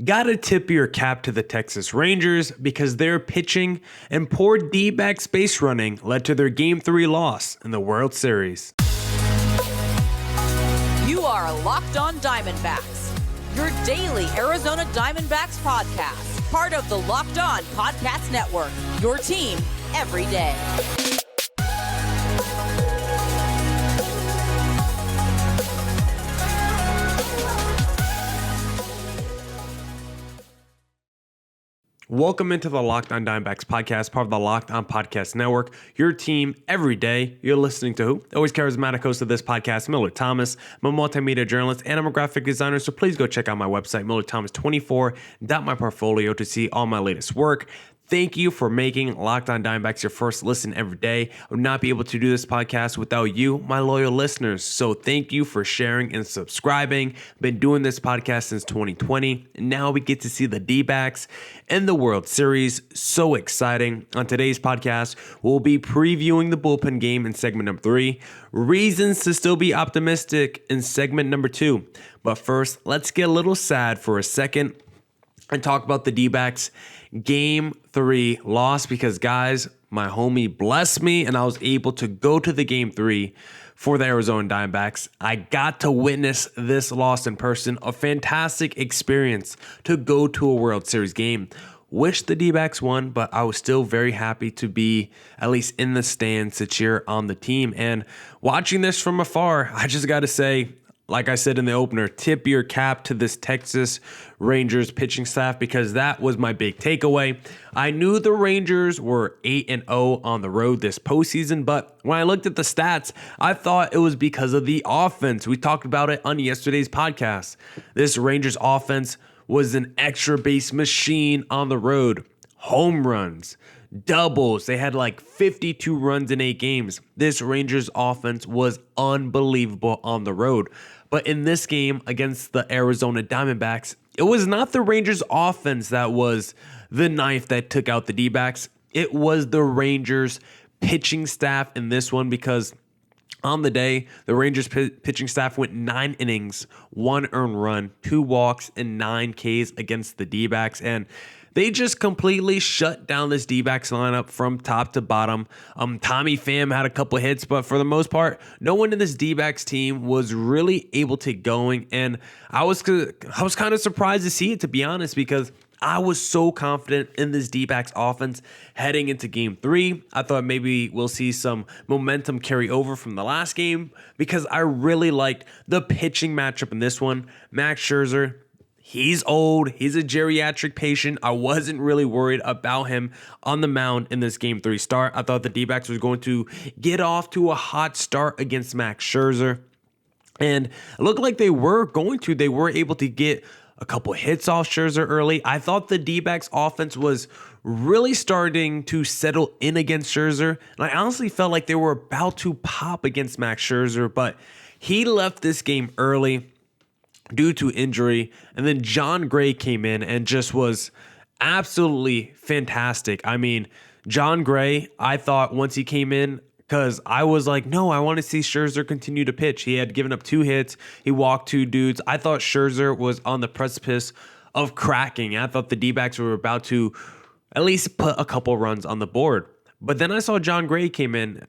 Gotta tip your cap to the Texas Rangers because their pitching and poor D-backs base running led to their Game 3 loss in the World Series. You are Locked On Diamondbacks, your daily Arizona Diamondbacks podcast, part of the Locked On Podcast Network, your team every day. Welcome into the Locked On Diamondbacks podcast, part of the Locked On Podcast Network, your team every day. You're listening to who? Always charismatic host of this podcast, Millard Thomas. I'm a multimedia journalist and I'm a graphic designer, so please go check out my website, millardthomas24.myportfolio, to see all my latest work. Thank you for making Locked On Diamondbacks your first listen every day. I would not be able to do this podcast without you, my loyal listeners. So thank you for sharing and subscribing. Been doing this podcast since 2020. And now we get to see the D-backs in the World Series. So exciting. On today's podcast, we'll be previewing the bullpen game in segment number 3. Reasons to still be optimistic in segment number 2. But first, let's get a little sad for a second and talk about the D-backs Game 3 loss, because guys, my homie blessed me and I was able to go to the Game 3 for the Arizona Diamondbacks. I got to witness this loss in person, a fantastic experience to go to a World Series game. Wish the D-backs won, but I was still very happy to be at least in the stands to cheer on the team. And watching this from afar, I just got to say, like I said in the opener, tip your cap to this Texas Rangers pitching staff, because that was my big takeaway. I knew the Rangers were 8-0 on the road this postseason, but when I looked at the stats, I thought it was because of the offense. We talked about it on yesterday's podcast. This Rangers offense was an extra base machine on the road. Home runs, doubles. They had like 52 runs in 8 games. This Rangers offense was unbelievable on the road. But in this game against the Arizona Diamondbacks, it was not the Rangers offense that was the knife that took out the D-backs. It was the Rangers pitching staff in this one, because on the day, the Rangers pitching staff went 9 innings, 1 earned run, 2 walks, and 9 Ks against the D-backs. And they just completely shut down this D-backs lineup from top to bottom. Tommy Pham had a couple hits, but for the most part, no one in this D-backs team was really able to get going. And I was kind of surprised to see it, to be honest, because I was so confident in this D-backs offense heading into Game 3. I thought maybe we'll see some momentum carry over from the last game, because I really liked the pitching matchup in this one. Max Scherzer, he's old. He's a geriatric patient. I wasn't really worried about him on the mound in this Game 3 start. I thought the D-backs was going to get off to a hot start against Max Scherzer. And it looked like they were going to. They were able to get a couple hits off Scherzer early. I thought the D-backs offense was really starting to settle in against Scherzer. And I honestly felt like they were about to pop against Max Scherzer, but he left this game early due to injury. And then John Gray came in and just was absolutely fantastic. I mean, John Gray, I thought once he came in, because I was like, no, I want to see Scherzer continue to pitch. He had given up 2 hits. He walked 2 dudes. I thought Scherzer was on the precipice of cracking. I thought the D-backs were about to at least put a couple runs on the board. But then I saw John Gray come in.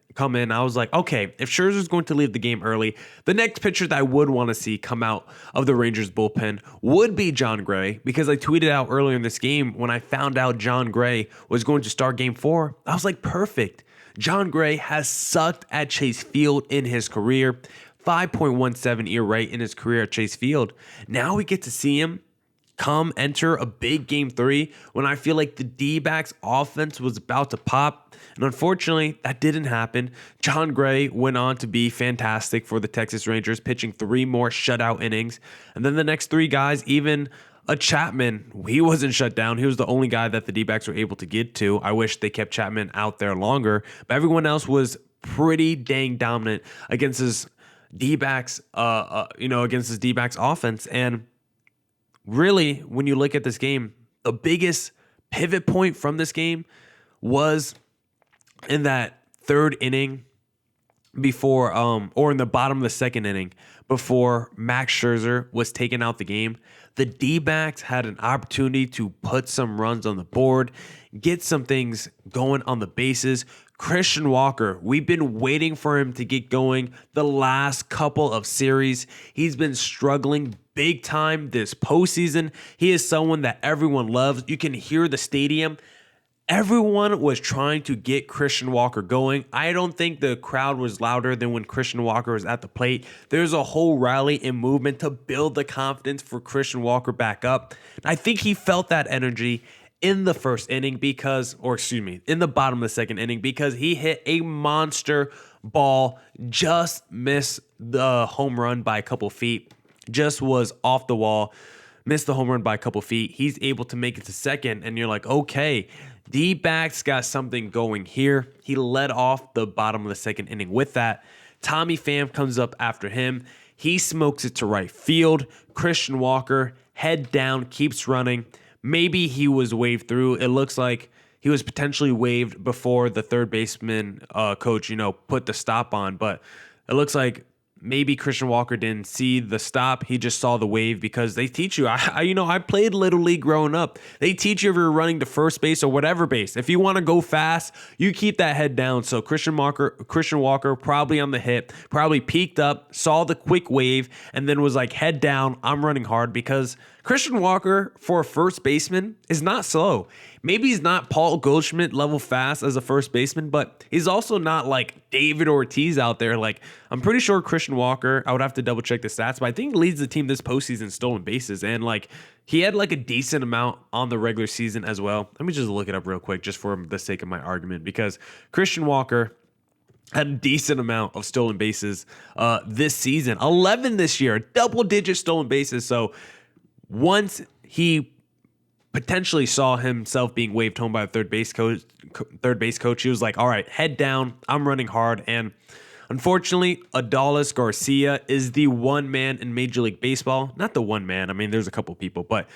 I was like, okay, if Scherzer's going to leave the game early, the next pitcher that I would want to see come out of the Rangers bullpen would be John Gray, because I tweeted out earlier in this game when I found out John Gray was going to start Game 4. I was like, perfect. John Gray has sucked at Chase Field in his career. 5.17 ERA in his career at Chase Field. Now we get to see him enter a big Game 3 when I feel like the D-backs offense was about to pop. And unfortunately, that didn't happen. John Gray went on to be fantastic for the Texas Rangers, pitching 3 more shutout innings. And then the next 3 guys, even a Chapman, he wasn't shut down. He was the only guy that the D-backs were able to get to. I wish they kept Chapman out there longer. But everyone else was pretty dang dominant against his D-backs, against his D-backs offense. And really, when you look at this game, the biggest pivot point from this game was in that 3rd inning or in the bottom of the 2nd inning, before Max Scherzer was taken out the game, the D-backs had an opportunity to put some runs on the board, get some things going on the bases. Christian Walker, we've been waiting for him to get going the last couple of series. He's been struggling big time this postseason. He is someone that everyone loves. You can hear the stadium. Everyone was trying to get Christian Walker going. I don't think the crowd was louder than when Christian Walker was at the plate. There's a whole rally and movement to build the confidence for Christian Walker back up. I think he felt that energy in the first inning in the bottom of the second inning, because he hit a monster ball, just missed the home run by a couple feet, just was off the wall, missed the home run by a couple feet. He's able to make it to second, and you're like, okay, D-backs got something going here. He led off the bottom of the second inning with that. Tommy Pham comes up after him. He smokes it to right field. Christian Walker, head down, keeps running. Maybe he was waved through. It looks like he was potentially waved before the third baseman coach, put the stop on. But it looks like maybe Christian Walker didn't see the stop. He just saw the wave, because they teach you. I played Little League growing up. They teach you if you're running to first base or whatever base. If you want to go fast, you keep that head down. So Christian Walker probably on the hit, probably peeked up, saw the quick wave, and then was like, head down, I'm running hard, because Christian Walker, for a first baseman, is not slow. Maybe he's not Paul Goldschmidt level fast as a first baseman, but he's also not like David Ortiz out there. Like, I'm pretty sure Christian Walker, I would have to double check the stats, but I think leads the team this postseason in stolen bases. And like, he had like a decent amount on the regular season as well. Let me just look it up real quick, just for the sake of my argument, because Christian Walker had a decent amount of stolen bases this season. 11 this year, double-digit stolen bases. So once he potentially saw himself being waved home by a third base coach, he was like, all right, head down, I'm running hard. And unfortunately, Adolis Garcia is the one man in Major League Baseball. Not the one man, I mean, there's a couple people, but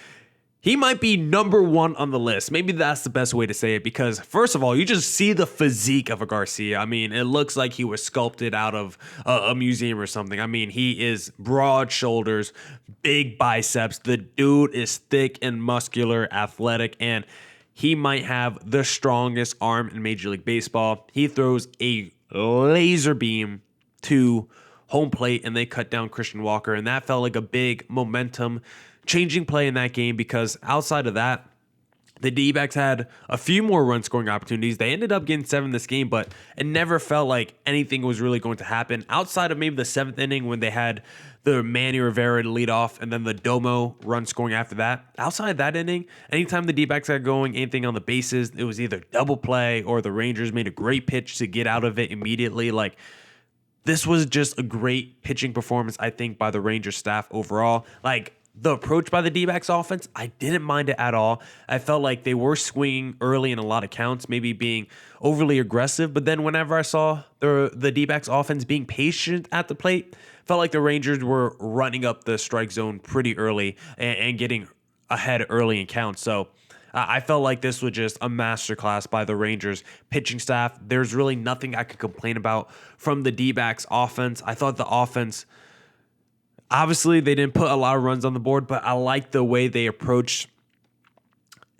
he might be number one on the list. Maybe that's the best way to say it, because first of all, you just see the physique of a Garcia. I mean, it looks like he was sculpted out of a museum or something. I mean, he is broad shoulders, big biceps. The dude is thick and muscular, athletic, and he might have the strongest arm in Major League Baseball. He throws a laser beam to home plate, and they cut down Christian Walker, and that felt like a big momentum changing play in that game, because outside of that, the D-backs had a few more run scoring opportunities. They ended up getting 7 this game, but it never felt like anything was really going to happen outside of maybe the 7th inning when they had the Manny Rivera to lead off and then the Domo run scoring after that. Outside that inning, anytime the D-backs got going, anything on the bases, it was either double play or the Rangers made a great pitch to get out of it immediately. Like, this was just a great pitching performance, I think, by the Rangers staff overall. Like, the approach by the D-backs offense, I didn't mind it at all. I felt like they were swinging early in a lot of counts, maybe being overly aggressive. But then whenever I saw the D-backs offense being patient at the plate, felt like the Rangers were running up the strike zone pretty early and getting ahead early in counts. So I felt like this was just a masterclass by the Rangers pitching staff. There's really nothing I could complain about from the D-backs offense. I thought the offense, obviously, they didn't put a lot of runs on the board, but I like the way they approached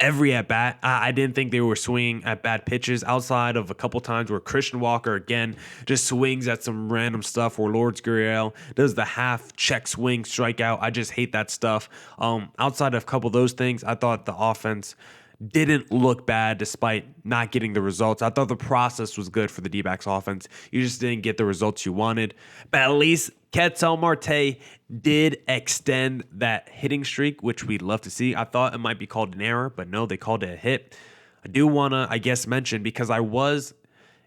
every at-bat. I didn't think they were swinging at bad pitches outside of a couple times where Christian Walker, again, just swings at some random stuff, or Lourdes Gurriel does the half check swing strikeout. I just hate that stuff. Outside of a couple of those things, I thought the offense didn't look bad despite not getting the results. I thought the process was good for the D-backs offense. You just didn't get the results you wanted. But at least Ketel Marte did extend that hitting streak, which we'd love to see. I thought it might be called an error, but no, they called it a hit. I do want to, mention, because I was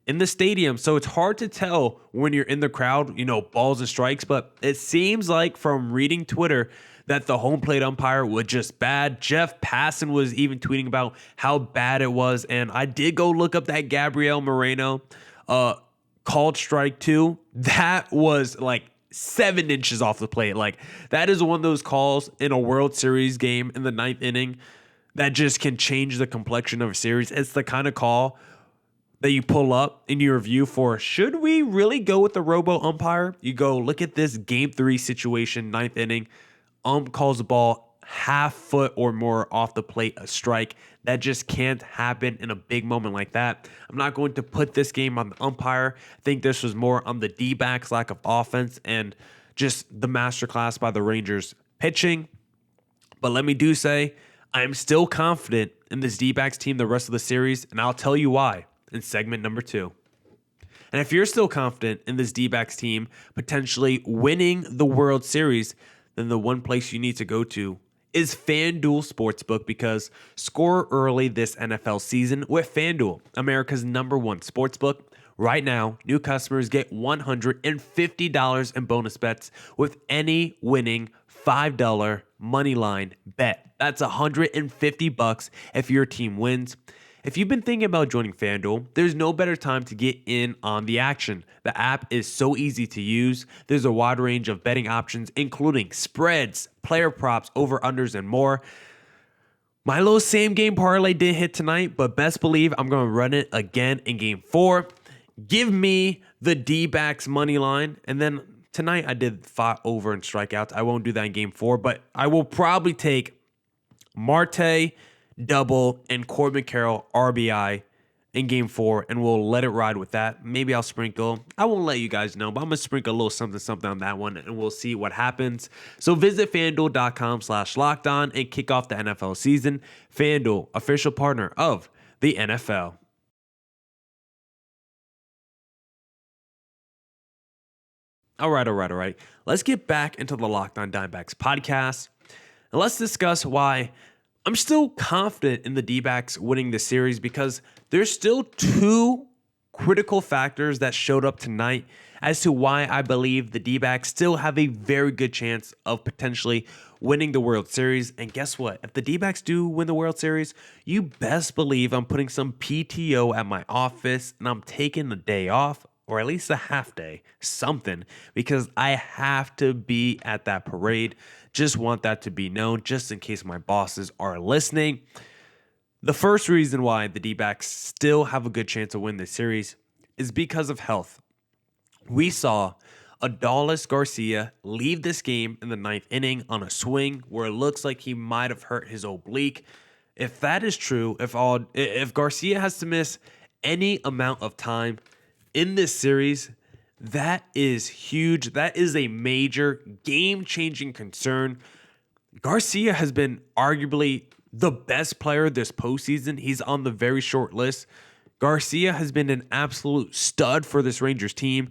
in the stadium, so it's hard to tell when you're in the crowd, balls and strikes, but it seems like from reading Twitter that the home plate umpire was just bad. Jeff Passan was even tweeting about how bad it was, and I did go look up that Gabriel Moreno called strike 2. That was like 7 inches off the plate. Like, that is one of those calls in a World Series game in the 9th inning that just can change the complexion of a series. It's the kind of call that you pull up in your review for should we really go with the robo umpire? You go look at this game 3 situation, 9th inning. Calls the ball half foot or more off the plate, a strike. That just can't happen in a big moment like that. I'm not going to put this game on the umpire. I think this was more on the D-backs' lack of offense and just the masterclass by the Rangers pitching. But let me do say, I'm still confident in this D-backs team the rest of the series, and I'll tell you why in segment number 2. And if you're still confident in this D-backs team potentially winning the World Series, then the one place you need to go to is FanDuel Sportsbook, because score early this NFL season with FanDuel, America's #1 sportsbook. Right now, new customers get $150 in bonus bets with any winning $5 money line bet. That's $150 if your team wins. If you've been thinking about joining FanDuel, there's no better time to get in on the action. The app is so easy to use. There's a wide range of betting options, including spreads, player props, over-unders, and more. My little same game parlay didn't hit tonight, but best believe I'm going to run it again in game 4. Give me the D-backs money line. And then tonight I did 5 over and strikeouts. I won't do that in game 4, but I will probably take Marte, double, and Corbin Carroll RBI in game 4, and we'll let it ride with that. Maybe I'll sprinkle. I won't let you guys know, but I'm going to sprinkle a little something on that one, and we'll see what happens. So visit FanDuel.com/lockedon and kick off the NFL season. FanDuel, official partner of the NFL. All right. Let's get back into the Locked On Diamondbacks podcast, and let's discuss why I'm still confident in the D-backs winning the series, because there's still 2 critical factors that showed up tonight as to why I believe the D-backs still have a very good chance of potentially winning the World Series. And guess what? If the D-backs do win the World Series, you best believe I'm putting some PTO at my office and I'm taking a day off, or at least a half day, something, because I have to be at that parade. Just want that to be known, just in case my bosses are listening. The first reason why the D-backs still have a good chance to win this series is because of health. We saw Adolis Garcia leave this game in the 9th inning on a swing where it looks like he might have hurt his oblique. If that is true, if Garcia has to miss any amount of time in this series, that is huge. That is a major game-changing concern. Garcia has been arguably the best player this postseason. He's on the very short list. Garcia has been an absolute stud for this Rangers team.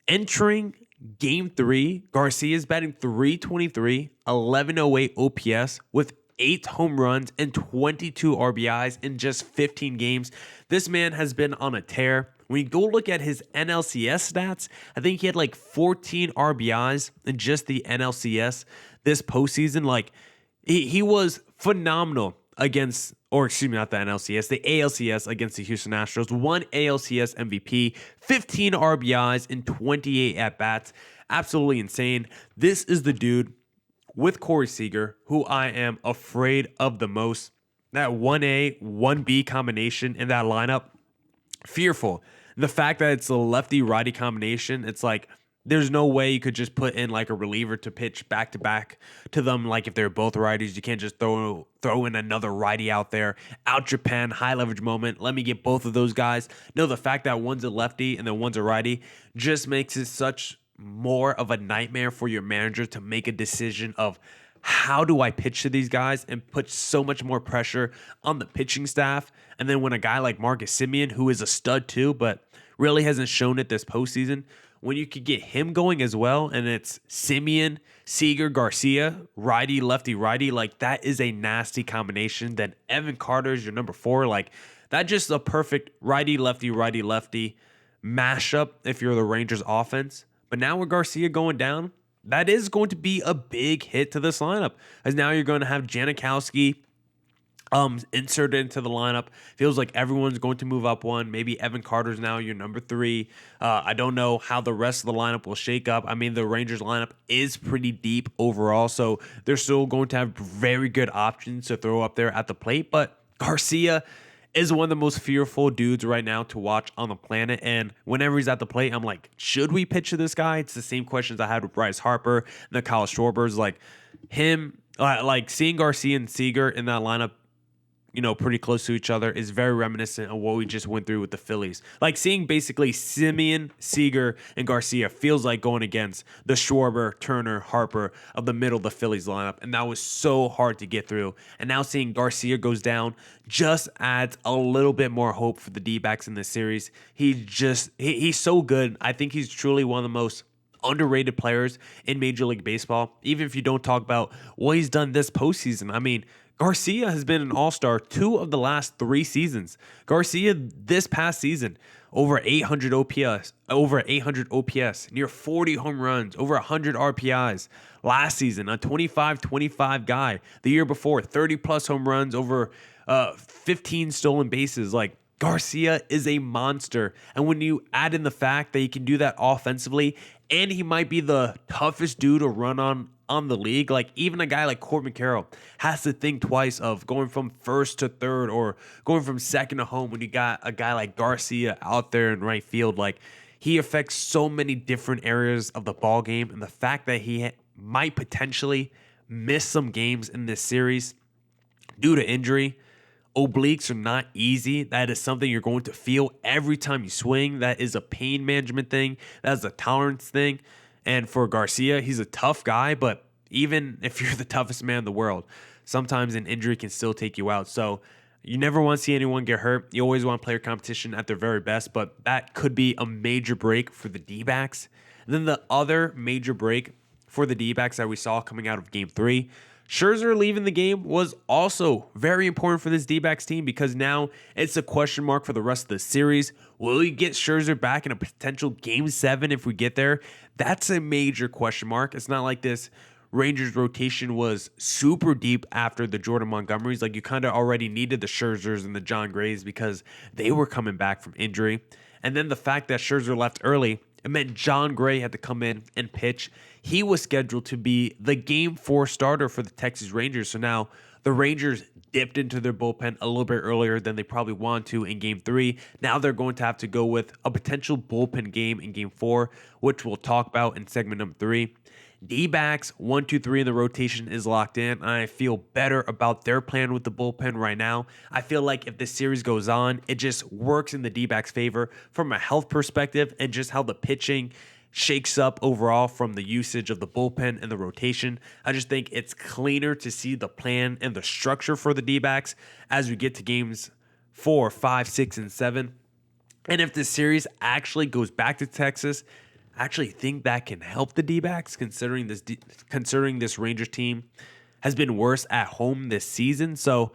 Entering Game 3, Garcia is batting .323, 1108 OPS with 8 home runs and 22 RBIs in just 15 games. This man has been on a tear. When you go look at his NLCS stats, I think he had like 14 RBIs in just the NLCS this postseason. Like, he was phenomenal against, or excuse me, not the NLCS, the ALCS against the Houston Astros. 1 ALCS MVP, 15 RBIs in 28 at-bats. Absolutely insane. This is the dude with Corey Seager, who I am afraid of the most. That 1A, 1B combination in that lineup, fearful. The fact that it's a lefty-righty combination, it's like there's no way you could just put in like a reliever to pitch back-to-back to them. Like if they're both righties, you can't just throw in another righty out there. Out Japan, high-leverage moment. Let me get both of those guys. No, the fact that one's a lefty and then one's a righty just makes it such more of a nightmare for your manager to make a decision of how do I pitch to these guys, and put so much more pressure on the pitching staff. And then when a guy like Marcus Semien, who is a stud too, but really hasn't shown it this postseason, when you could get him going as well, and it's Semien, Seager, Garcia, righty, lefty, righty, like that is a nasty combination. Then Evan Carter is your number 4. Like that just a perfect righty, lefty mashup if you're the Rangers offense. But now with Garcia going down, that is going to be a big hit to this lineup, as now you're going to have Janikowski inserted into the lineup. Feels like everyone's going to move up one. Maybe Evan Carter's now your number 3. I don't know how the rest of the lineup will shake up. I mean, the Rangers lineup is pretty deep overall, so they're still going to have very good options to throw up there at the plate. But Garcia is one of the most fearful dudes right now to watch on the planet. And whenever he's at the plate, I'm like, should we pitch to this guy? It's the same questions I had with Bryce Harper and the Kyle Schwarbers. Like him, like seeing Garcia and Seager in that lineup, pretty close to each other is very reminiscent of what we just went through with the Phillies. Like seeing basically Simeon, Seager, and Garcia feels like going against the Schwarber, Turner, Harper of the middle of the Phillies lineup. And that was so hard to get through. And now seeing Garcia goes down just adds a little bit more hope for the D-backs in this series. He's so good. I think he's truly one of the most underrated players in Major League Baseball, even if you don't talk about what he's done this postseason. I mean, Garcia has been an all-star 2 of the last 3 seasons. Garcia this past season, over 800 OPS, near 40 home runs, over 100 RPIs. Last season, a 25-25 guy. The year before, 30-plus home runs, over 15 stolen bases. Like, Garcia is a monster. And when you add in the fact that he can do that offensively, and he might be the toughest dude to run on the league, like even a guy like Corbin Carroll has to think twice of going from first to third or going from second to home when you got a guy like Garcia out there in right field. Like, he affects so many different areas of the ball game, and the fact that he might potentially miss some games in this series due to injury. Obliques are not easy. That is something you're going to feel every time you swing. That is a pain management thing. That is a tolerance thing. And for Garcia, he's a tough guy, but even if you're the toughest man in the world, sometimes an injury can still take you out. So you never want to see anyone get hurt. You always want player competition at their very best, but that could be a major break for the D-backs. And then the other major break for the D-backs that we saw coming out of Game 3, Scherzer leaving the game was also very important for this D-backs team because now it's a question mark for the rest of the series. Will we get Scherzer back in a potential Game 7 if we get there? That's a major question mark. It's not like this Rangers rotation was super deep after the Jordan Montgomerys. Like, you kind of already needed the Scherzers and the John Grays because they were coming back from injury. And then the fact that Scherzer left early, it meant John Gray had to come in and pitch. He was scheduled to be the Game 4 starter for the Texas Rangers. So now the Rangers dipped into their bullpen a little bit earlier than they probably wanted to in Game 3. Now they're going to have to go with a potential bullpen game in Game 4, which we'll talk about in segment number 3. D-backs 1, 2, 3 in the rotation is locked in. I feel better about their plan with the bullpen right now. I feel like if this series goes on, it just works in the D-backs' favor from a health perspective and just how the pitching shakes up overall from the usage of the bullpen and the rotation. I just think it's cleaner to see the plan and the structure for the D-backs as we get to games 4, 5, 6, and 7. And if this series actually goes back to Texas, I actually think that can help the D-backs considering this Rangers team has been worse at home this season. So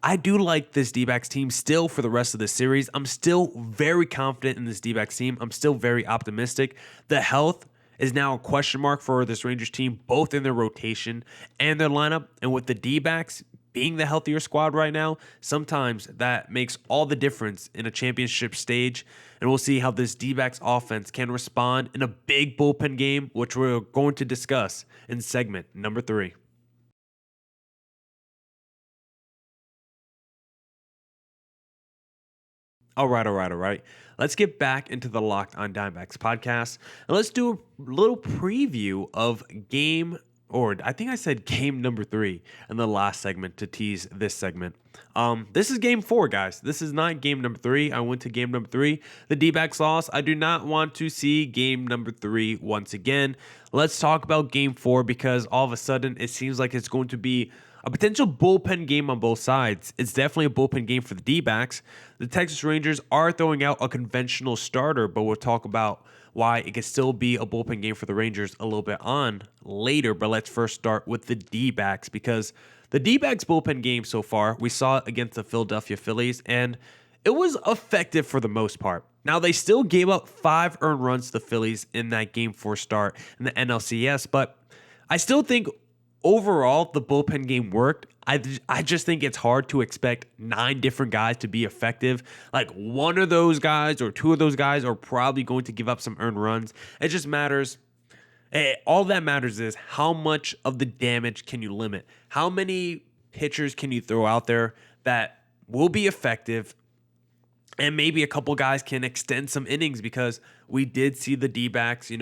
I do like this D-backs team still for the rest of the series. I'm still very confident in this D-backs team. I'm still very optimistic. The health is now a question mark for this Rangers team, both in their rotation and their lineup. And with the D-backs being the healthier squad right now, sometimes that makes all the difference in a championship stage. And we'll see how this D-backs offense can respond in a big bullpen game, which we're going to discuss in segment number 3. All right. Let's get back into the Locked on Diamondbacks podcast. And let's do a little preview of game number 3 in the last segment to tease this segment. This is game 4, guys. This is not game number 3. I went to game number 3. The D-backs lost. I do not want to see game number 3 once again. Let's talk about game 4 because all of a sudden it seems like it's going to be a potential bullpen game on both sides. It's definitely a bullpen game for the D-backs. The Texas Rangers are throwing out a conventional starter, but we'll talk about why it could still be a bullpen game for the Rangers a little bit on later. But let's first start with the D-backs because the D-backs bullpen game so far, we saw it against the Philadelphia Phillies, and it was effective for the most part. Now, they still gave up 5 earned runs to the Phillies in that Game 4 start in the NLCS, but I still think overall the bullpen game worked. I just think it's hard to expect 9 different guys to be effective. Like, one of those guys or 2 of those guys are probably going to give up some earned runs. It just matters. All that matters is how much of the damage can you limit? How many pitchers can you throw out there that will be effective. And maybe a couple guys can extend some innings because we did see the D-backs,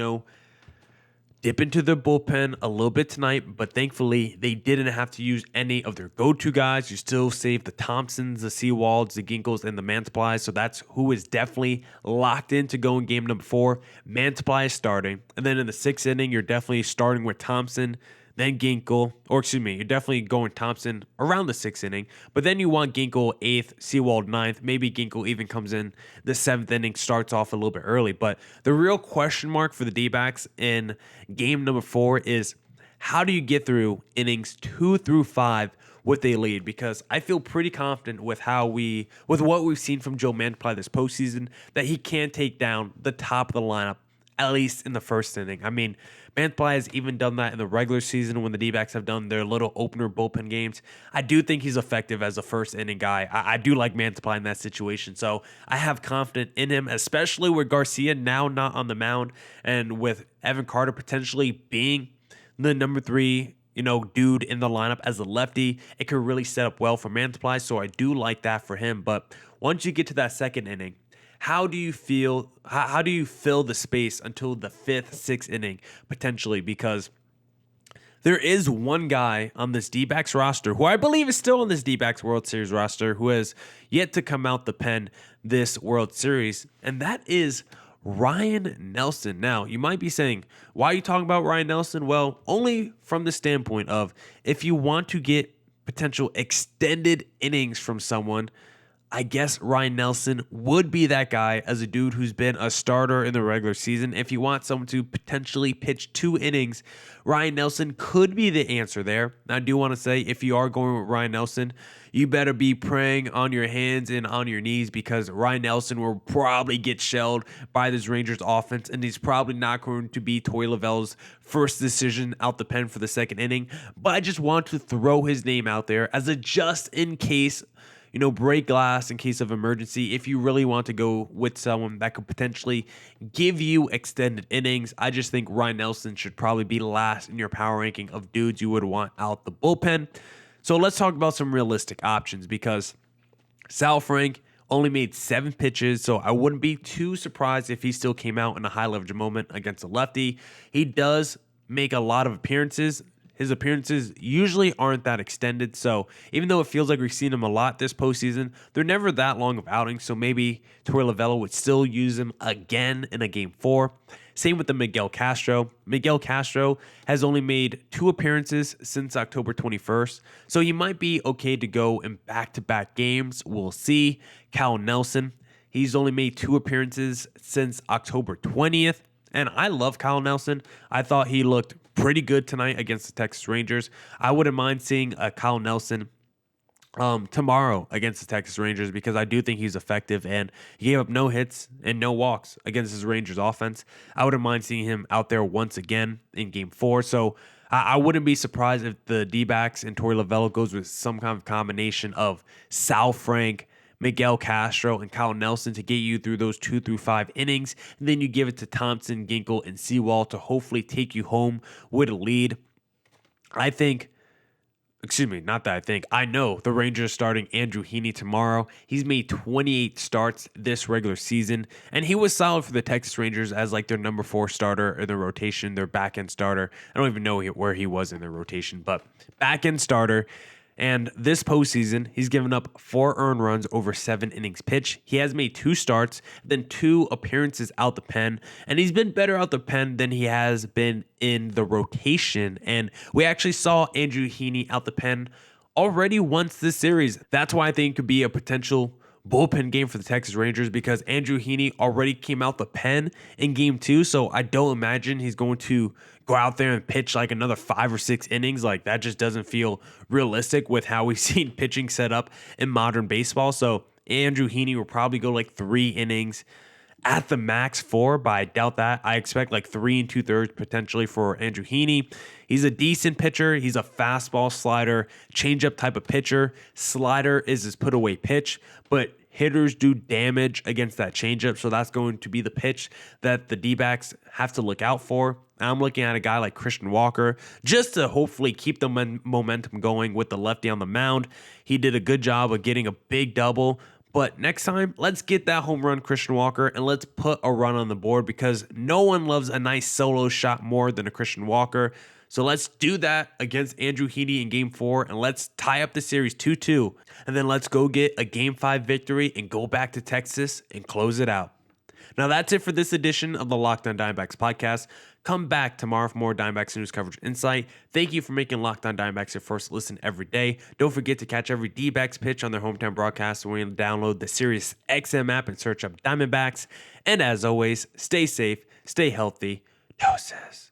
dip into their bullpen a little bit tonight, but thankfully they didn't have to use any of their go-to guys. You still saved the Thompsons, the Seawalds, the Ginkles, and the Mantaplies, so that's who is definitely locked in to go in game number 4. Mantiply is starting, and then in the 6th inning, you're definitely starting with Thompson, then Ginkle, you're definitely going Thompson around the 6th inning, but then you want Ginkle 8th, Seawald 9th, maybe Ginkle even comes in the 7th inning, starts off a little bit early, but the real question mark for the D-backs in game number 4 is how do you get through innings 2 through 5 with a lead? Because I feel pretty confident with what we've seen from Joe Mantiply this postseason that he can take down the top of the lineup, at least in the 1st inning. I mean, Mantiply has even done that in the regular season when the D-backs have done their little opener bullpen games. I do think he's effective as a 1st inning guy. I do like Mantiply in that situation. So I have confidence in him, especially with Garcia now not on the mound and with Evan Carter potentially being the number 3 dude in the lineup as a lefty. It could really set up well for Mantiply. So I do like that for him. But once you get to that 2nd inning, how do you feel? How do you fill the space until the 5th, 6th inning potentially? Because there is one guy on this D-backs roster who I believe is still on this D-backs World Series roster who has yet to come out the pen this World Series, and that is Ryan Nelson. Now, you might be saying, why are you talking about Ryan Nelson? Well, only from the standpoint of if you want to get potential extended innings from someone, I guess Ryan Nelson would be that guy as a dude who's been a starter in the regular season. If you want someone to potentially pitch 2 innings, Ryan Nelson could be the answer there. I do want to say, if you are going with Ryan Nelson, you better be praying on your hands and on your knees because Ryan Nelson will probably get shelled by this Rangers offense, and he's probably not going to be Toy Lavelle's first decision out the pen for the 2nd inning. But I just want to throw his name out there as a just in case break glass in case of emergency. If you really want to go with someone that could potentially give you extended innings, I just think Ryan Nelson should probably be last in your power ranking of dudes you would want out the bullpen. So let's talk about some realistic options because Sal Frank only made 7 pitches, so I wouldn't be too surprised if he still came out in a high leverage moment against a lefty. He does make a lot of appearances. His appearances usually aren't that extended, so even though it feels like we've seen him a lot this postseason, they're never that long of outings, so maybe Torey Lovullo would still use him again in a Game 4. Same with the Miguel Castro. Miguel Castro has only made 2 appearances since October 21st, so he might be okay to go in back-to-back games. We'll see. Cal Nelson, he's only made 2 appearances since October 20th, and I love Kyle Nelson. I thought he looked pretty good tonight against the Texas Rangers. I wouldn't mind seeing a Kyle Nelson tomorrow against the Texas Rangers because I do think he's effective, and he gave up no hits and no walks against his Rangers offense. I wouldn't mind seeing him out there once again in Game 4. So I wouldn't be surprised if the D-backs and Torey Lovullo goes with some kind of combination of Sal Frank, Miguel Castro, and Kyle Nelson to get you through those 2 through 5 innings. And then you give it to Thompson, Ginkle, and Seawald to hopefully take you home with a lead. I know the Rangers starting Andrew Heaney tomorrow. He's made 28 starts this regular season, and he was solid for the Texas Rangers as like their number 4 starter in their rotation, their back-end starter. I don't even know where he was in their rotation, but back-end starter. And this postseason, he's given up 4 earned runs over 7 innings pitched. He has made 2 starts, then 2 appearances out the pen, and he's been better out the pen than he has been in the rotation. And we actually saw Andrew Heaney out the pen already once this series. That's why I think it could be a potential bullpen game for the Texas Rangers because Andrew Heaney already came out the pen in Game 2, so I don't imagine he's going to go out there and pitch like another 5 or 6 innings. Like that just doesn't feel realistic with how we've seen pitching set up in modern baseball. So Andrew Heaney will probably go like 3 innings at the max 4, but I doubt that. I expect like 3 2/3 potentially for Andrew Heaney. He's a decent pitcher. He's a fastball, slider, changeup type of pitcher. Slider is his put away pitch, but hitters do damage against that changeup, so that's going to be the pitch that the D-backs have to look out for. I'm looking at a guy like Christian Walker just to hopefully keep the momentum going with the lefty on the mound. He did a good job of getting a big double. But next time, let's get that home run, Christian Walker, and let's put a run on the board because no one loves a nice solo shot more than a Christian Walker. So let's do that against Andrew Heaney in Game 4, and let's tie up the series 2-2. And then let's go get a Game 5 victory and go back to Texas and close it out. Now that's it for this edition of the Locked On Diamondbacks podcast. Come back tomorrow for more Diamondbacks news coverage insight. Thank you for making Locked On Diamondbacks your first listen every day. Don't forget to catch every D-backs pitch on their hometown broadcast when you download the Sirius XM app and search up Diamondbacks. And as always, stay safe, stay healthy. Doses.